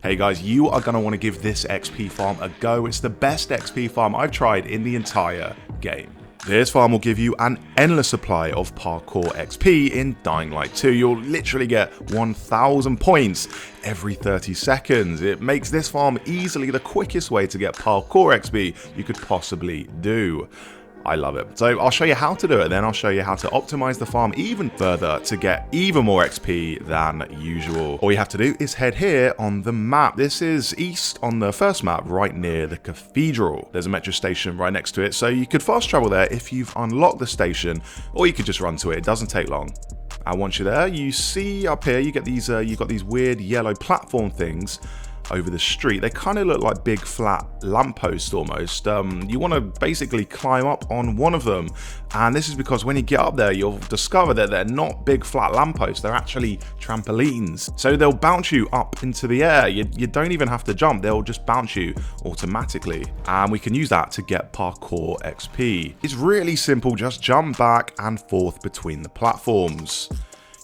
Hey guys, you are going to want to give this XP farm a go. It's the best XP farm I've tried in the entire game. This farm will give you an endless supply of parkour XP in Dying Light 2. You'll literally get 1,000 points every 30 seconds. It makes this farm easily the quickest way to get parkour XP you could possibly do. I love it. So I'll show you how to do it, then I'll show you how to optimize the farm even further to get even more XP than usual. All you have to do is head here on the map. This is east on the first map, right near the cathedral. There's a metro station right next to it, so you could fast travel there if you've unlocked the station, or you could just run to it. It doesn't take long. And once you're there, you see up here, you get these, you've got these weird yellow platform things over the street. They kind of look like big flat lampposts almost. You want to basically climb up on one of them, and this is because when you get up there you'll discover that they're not big flat lampposts, they're actually trampolines. So they'll bounce you up into the air. You don't even have to jump, they'll just bounce you automatically, and we can use that to get parkour XP. It's really simple, just jump back and forth between the platforms.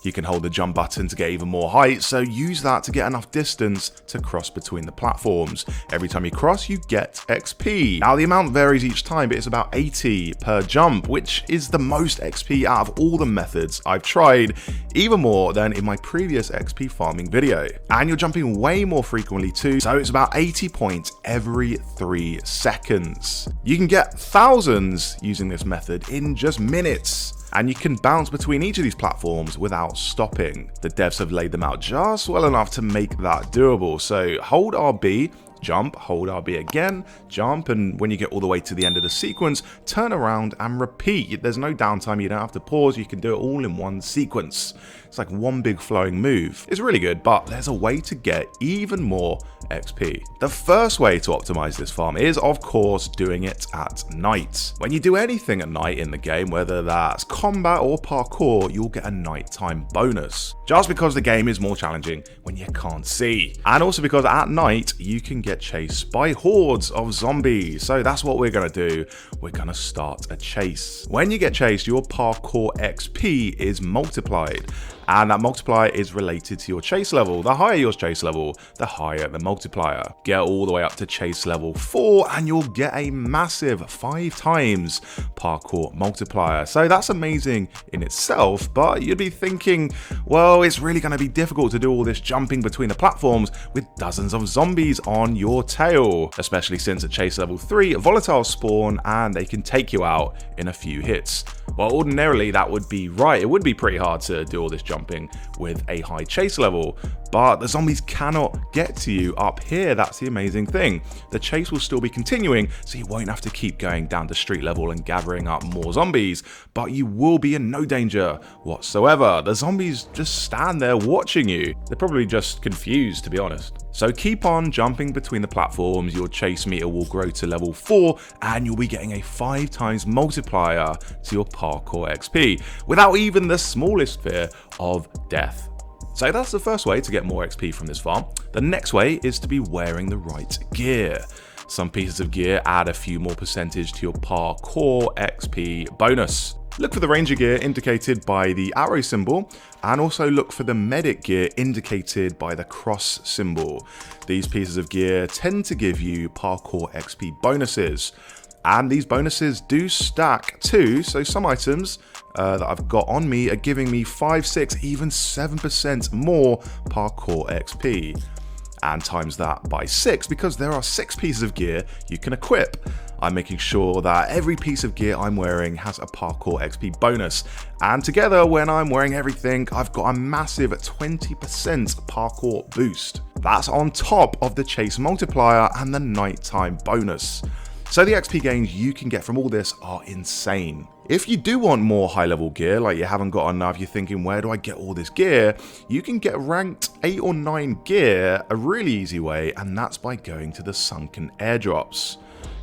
You can hold the jump button to get even more height, so use that to get enough distance to cross between the platforms. Every time you cross, you get XP. Now, the amount varies each time, but it's about 80 per jump, which is the most XP out of all the methods I've tried, even more than in my previous XP farming video. And you're jumping way more frequently too, so it's about 80 points every 3 seconds. You can get thousands using this method in just minutes. And you can bounce between each of these platforms without stopping. The devs have laid them out just well enough to make that doable. So hold RB, jump, hold RB again, jump, and when you get all the way to the end of the sequence, turn around and repeat. There's no downtime, you don't have to pause, you can do it all in one sequence. It's like one big flowing move. It's really good, but there's a way to get even more XP. The first way to optimize this farm is, of course, doing it at night. When you do anything at night in the game, whether that's combat or parkour, you'll get a nighttime bonus. Just because the game is more challenging when you can't see. And also because at night, you can get chased by hordes of zombies. So that's what we're gonna do. We're gonna start a chase. When you get chased, your parkour XP is multiplied. And that multiplier is related to your chase level. The higher your chase level, the higher the multiplier. Get all the way up to chase level 4 and you'll get a massive 5 times parkour multiplier. So that's amazing in itself, but you'd be thinking, well, it's really going to be difficult to do all this jumping between the platforms with dozens of zombies on your tail, especially since at chase level 3, volatiles spawn and they can take you out in a few hits. Well, ordinarily that would be right. It would be pretty hard to do all this jumping with a high chase level, but the zombies cannot get to you up here. That's the amazing thing. The chase will still be continuing, so you won't have to keep going down to street level and gathering up more zombies, but you will be in no danger whatsoever. The zombies just stand there watching you. They're probably just confused, to be honest. So keep on jumping between the platforms, your chase meter will grow to level 4 and you'll be getting a 5 times multiplier to your parkour XP without even the smallest fear of death. So that's the first way to get more XP from this farm. The next way is to be wearing the right gear. Some pieces of gear add a few more percentage to your parkour XP bonus. Look for the ranger gear indicated by the arrow symbol, and also look for the medic gear indicated by the cross symbol. These pieces of gear tend to give you parkour XP bonuses, and these bonuses do stack too, so some items that I've got on me are giving me 5, 6, even 7% more parkour XP. And times that by 6 because there are 6 pieces of gear you can equip. I'm making sure that every piece of gear I'm wearing has a parkour XP bonus, and together when I'm wearing everything, I've got a massive 20% parkour boost. That's on top of the chase multiplier and the nighttime bonus. So the XP gains you can get from all this are insane. If you do want more high level gear, like you haven't got enough, you're thinking, where do I get all this gear? You can get ranked 8 or 9 gear a really easy way, and that's by going to the sunken airdrops.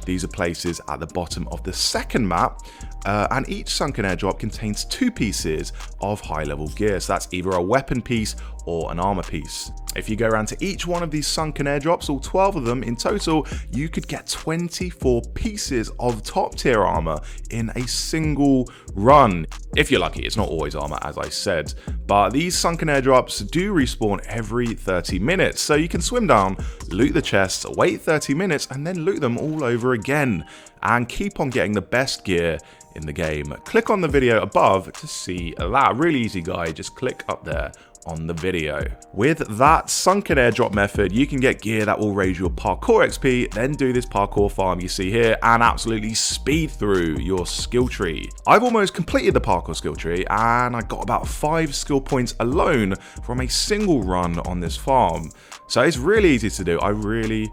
These are places at the bottom of the second map, and each sunken airdrop contains 2 pieces of high level gear. So that's either a weapon piece or an armor piece. If you go around to each one of these sunken airdrops, all 12 of them in total, you could get 24 pieces of top tier armor in a single run. If you're lucky, it's not always armor, as I said, but these sunken airdrops do respawn every 30 minutes, so you can swim down, loot the chests, wait 30 minutes, and then loot them all over again, and keep on getting the best gear in the game. Click on the video above to see that. Really easy, guy, just click up there on the video. With that sunken airdrop method, you can get gear that will raise your parkour XP, then do this parkour farm you see here and absolutely speed through your skill tree. I've almost completed the parkour skill tree and I got about 5 skill points alone from a single run on this farm. So it's really easy to do. I really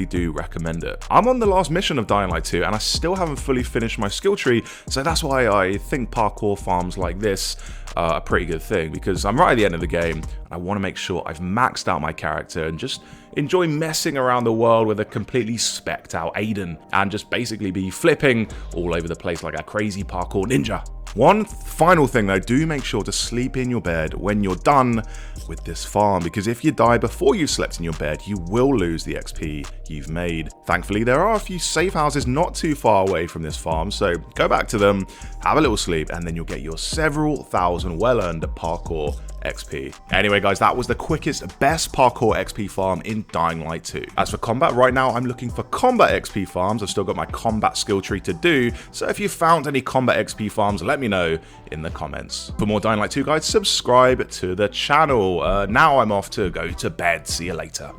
do recommend it. I'm on the last mission of Dying Light 2 and I still haven't fully finished my skill tree, so that's why I think parkour farms like this are a pretty good thing, because I'm right at the end of the game and I want to make sure I've maxed out my character and just enjoy messing around the world with a completely specced out Aiden and just basically be flipping all over the place like a crazy parkour ninja. One final thing though, do make sure to sleep in your bed when you're done with this farm, because if you die before you've slept in your bed, you will lose the XP you've made. Thankfully, there are a few safe houses not too far away from this farm, so go back to them, have a little sleep, and then you'll get your several thousand well-earned parkour XP. Anyway guys, that was the quickest, best parkour XP farm in Dying Light 2. As for combat, right now I'm looking for combat XP farms. I've still got my combat skill tree to do, so if you found any combat XP farms, let me know in the comments. For more Dying Light 2 guys, subscribe to the channel. Now I'm off to go to bed. See you later.